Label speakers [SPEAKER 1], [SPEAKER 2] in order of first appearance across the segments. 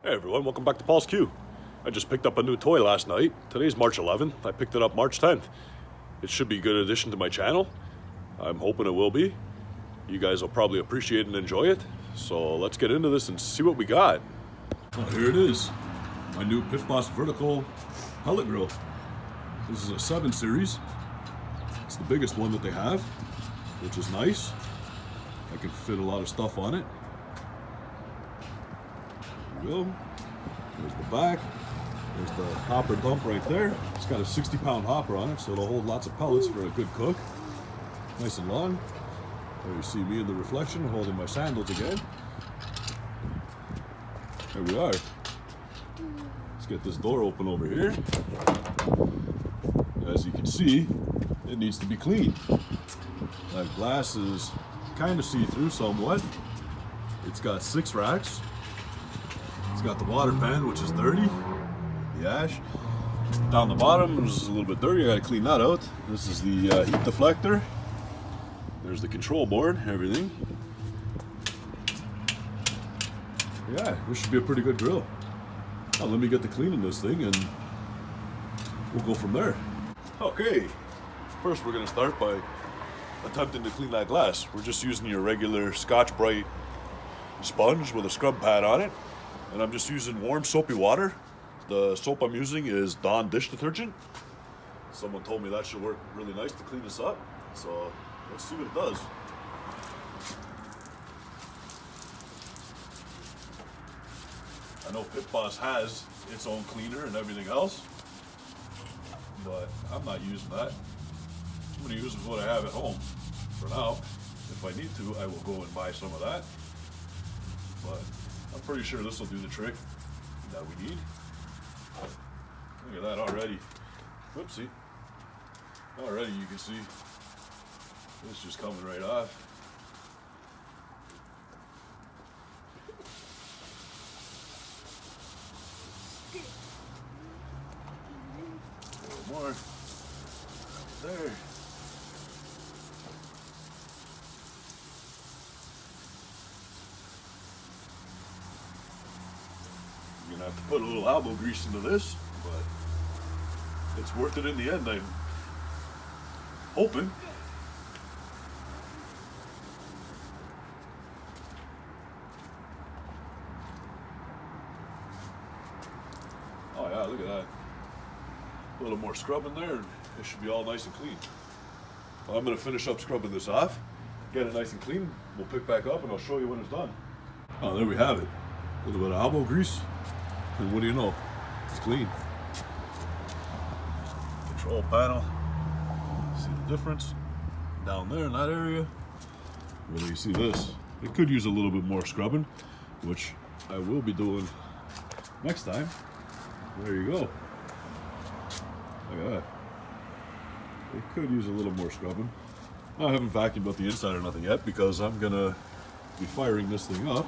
[SPEAKER 1] Hey everyone, welcome back to Paul's Q. I just picked up a new toy last night. Today's March 11th. I picked it up March 10th. It should be a good addition to my channel. I'm hoping it will be. You guys will probably appreciate and enjoy it. So let's get into this and see what we got.
[SPEAKER 2] Oh, here it is. My new Pit Boss vertical pellet grill. This is a 7 series. It's the biggest one that they have, which is nice. I can fit a lot of stuff on it. There we go. There's the back. There's the hopper dump right there. It's got a 60-pound hopper on it, so it'll hold lots of pellets for a good cook. Nice and long. There you see me in the reflection holding my sandals again. There we are. Let's get this door open over here. As you can see, it needs to be cleaned. That glass is kind of see-through somewhat. It's got 6 racks. It's got the water pan, which is dirty. The ash. Down the bottom is a little bit dirty. I gotta clean that out. This is the heat deflector. There's the control board, everything. Yeah, this should be a pretty good grill. Now let me get to cleaning this thing and we'll go from there. Okay, first we're gonna start by attempting to clean that glass. We're just using your regular Scotch-Brite sponge with a scrub pad on it. And I'm just using warm soapy water. The soap I'm using is Dawn dish detergent. Someone told me that should work really nice to clean this up. So let's see what it does. I know Pit Boss has its own cleaner and everything else, but I'm not using that. I'm going to use what I have at home for now. If I need to, I will go and buy some of that. But I'm pretty sure this will do the trick that we need. Look at that already. Whoopsie. Already you can see it's just coming right off. A little more. There. You're gonna have to put a little elbow grease into this, but it's worth it in the end, I'm hoping. Oh yeah, look at that. A little more scrub in there and it should be all nice and clean. Well, I'm gonna finish up scrubbing this off, get it nice and clean. We'll pick back up and I'll show you when it's done. Oh, there we have it. A little bit of elbow grease. And what do you know? It's clean. Control panel. See the difference? Down there in that area. Well, you see this. It could use a little bit more scrubbing, which I will be doing next time. There you go. Look at that. It could use a little more scrubbing. I haven't vacuumed out the inside or nothing yet because I'm gonna be firing this thing up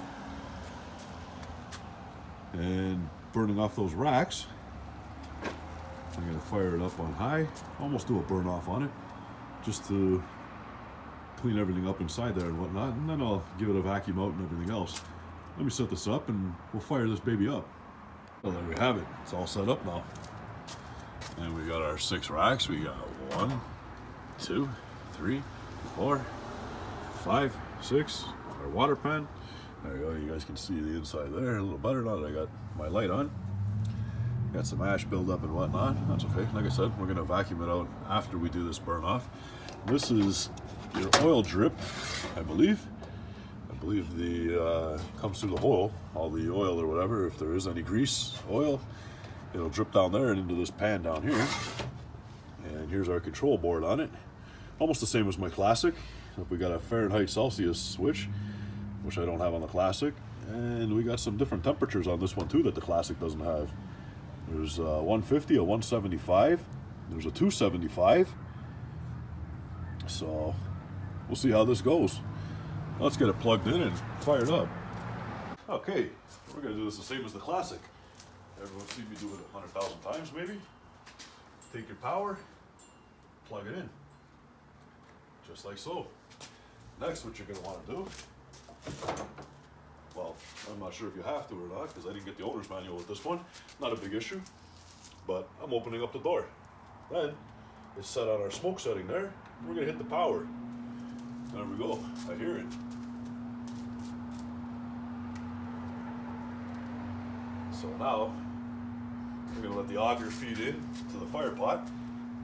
[SPEAKER 2] and burning off those racks. I'm gonna fire it up on high, almost do a burn off on it, just to clean everything up inside there and whatnot, and then I'll give it a vacuum out and everything else. Let me set this up and we'll fire this baby up. Well, there we have it. It's all set up now. And we got our 6 racks. We got 1, 2, 3, 4, 5, 6. Our water pan. There you go. You guys can see the inside there a little better now that I got my light on. Got some ash buildup and whatnot. That's okay. Like I said, we're going to vacuum it out after we do this burn off. This is your oil drip, I believe. I believe the comes through the hole, all the oil or whatever. If there is any grease, oil, it'll drip down there and into this pan down here. And here's our control board on it. Almost the same as my Classic. We got a Fahrenheit Celsius switch, which I don't have on the Classic. And we got some different temperatures on this one too that the Classic doesn't have. There's a 150, a 175, there's a 275. So we'll see how this goes. Let's get it plugged in and fired up. Okay, we're gonna do this the same as the Classic. Everyone's seen me do it 100,000 times maybe. Take your power, plug it in, just like so. Next, what you're gonna wanna do
[SPEAKER 1] Well, I'm not sure if you have to or not because I didn't get the owner's manual with this one. Not a big issue, but I'm opening up the door. Then it's set on our smoke setting there. We're gonna hit the power. There we go, I hear it. So now, we're gonna let the auger feed in to the fire pot,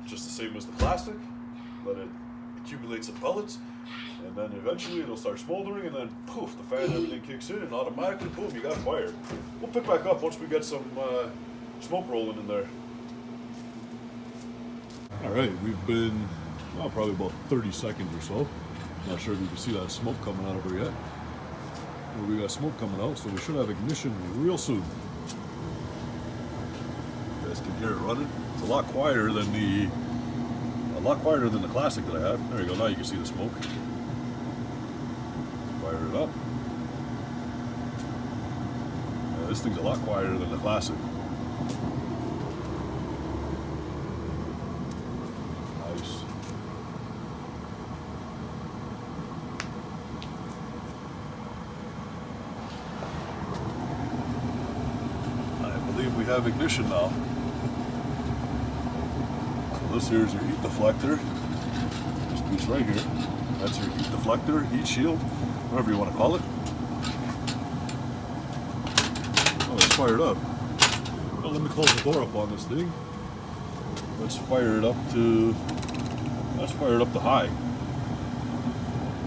[SPEAKER 1] just the same as the plastic. Let it accumulate some pellets, and then eventually it'll start smoldering, and then poof, the fan, everything kicks in, and automatically, boom, you got fire. We'll pick back up once we get some smoke rolling in there. All right, we've been, well, probably about 30 seconds or so. Not sure if you can see that smoke coming out of her yet. Well, we got smoke coming out, so we should have ignition real soon. You guys can hear it running. It's a lot quieter than the classic that I have. There you go. Now you can see the smoke. Fire it up. Yeah, this thing's a lot quieter than the classic. Nice. I believe we have ignition now. So this here is your heat deflector. This piece right here. That's your heat deflector, heat shield, whatever you want to call it. Oh, it's fired up. Well, let me close the door up on this thing. Let's fire it up to high.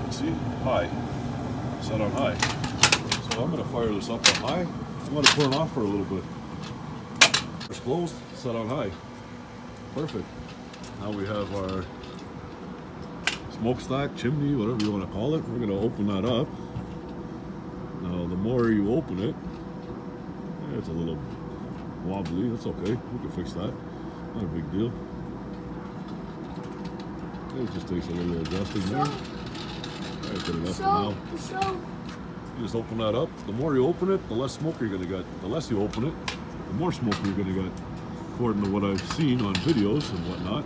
[SPEAKER 1] Let's see, high. Set on high. So I'm going to fire this up on high. I'm going to turn off for a little bit. It's closed, set on high. Perfect. Now we have our smokestack, chimney, whatever you want to call it. We're going to open that up. Now, the more you open it, it's a little wobbly. That's okay. We can fix that. Not a big deal. It just takes a little adjusting there. Alright, good enough for now. You just open that up. The more you open it, the less smoke you're going to get. The less you open it, the more smoke you're going to get, according to what I've seen on videos and whatnot.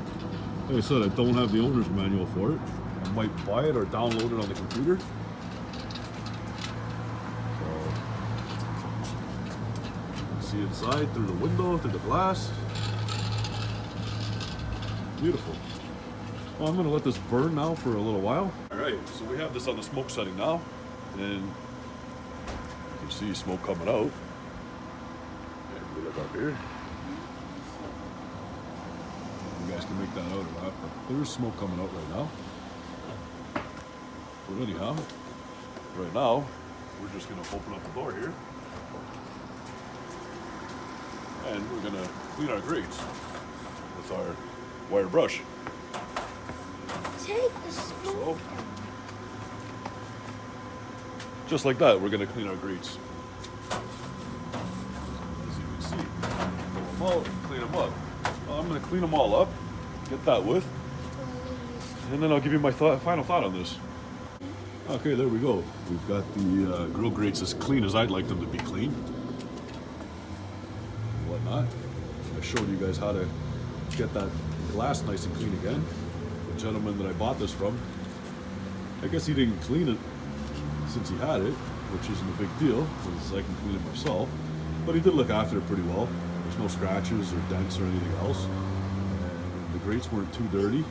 [SPEAKER 1] Like I said, I don't have the owner's manual for it. I might buy it or download it on the computer. So, see inside through the window, through the glass. Beautiful. Well, I'm going to let this burn now for a little while. All right, so we have this on the smoke setting now, and you can see smoke coming out. And we look up here. You guys can make that out or not, but there's smoke coming out right now. But anyhow, right now, we're just going to open up the door here. And we're going to clean our grates with our wire brush.
[SPEAKER 3] Take the smoke.
[SPEAKER 1] So, just like that, we're going to clean our grates. As you can see, pull them out, clean them up. Well, I'm going to clean them all up, get that width, and then I'll give you my final thought on this. Okay, there we go. We've got the grill grates as clean as I'd like them to be clean. Whatnot. I showed you guys how to get that glass nice and clean again. The gentleman that I bought this from, I guess he didn't clean it since he had it, which isn't a big deal, because I can clean it myself. But he did look after it pretty well. There's no scratches or dents or anything else. And the grates weren't too dirty,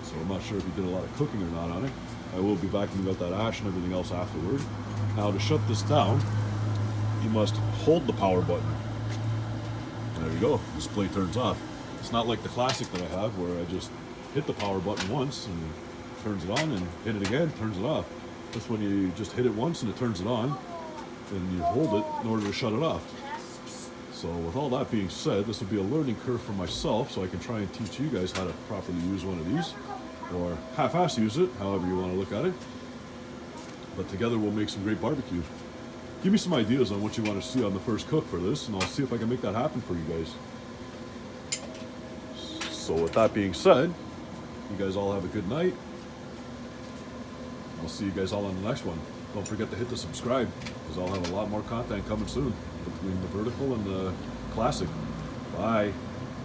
[SPEAKER 1] so I'm not sure if he did a lot of cooking or not on it. I will be vacuuming out that ash and everything else afterward. Now, to shut this down, you must hold the power button. There you go, display turns off. It's not like the classic that I have where I just hit the power button once and it turns it on, and hit it again, turns it off. This one you just hit it once and it turns it on, and you hold it in order to shut it off. So with all that being said, this will be a learning curve for myself, so I can try and teach you guys how to properly use one of these, or half-ass use it, however you want to look at it. But together we'll make some great barbecue. Give me some ideas on what you want to see on the first cook for this, and I'll see if I can make that happen for you guys. So with that being said, you guys all have a good night. I'll see you guys all on the next one. Don't forget to hit the subscribe, because I'll have a lot more content coming soon between the vertical and the classic. Bye.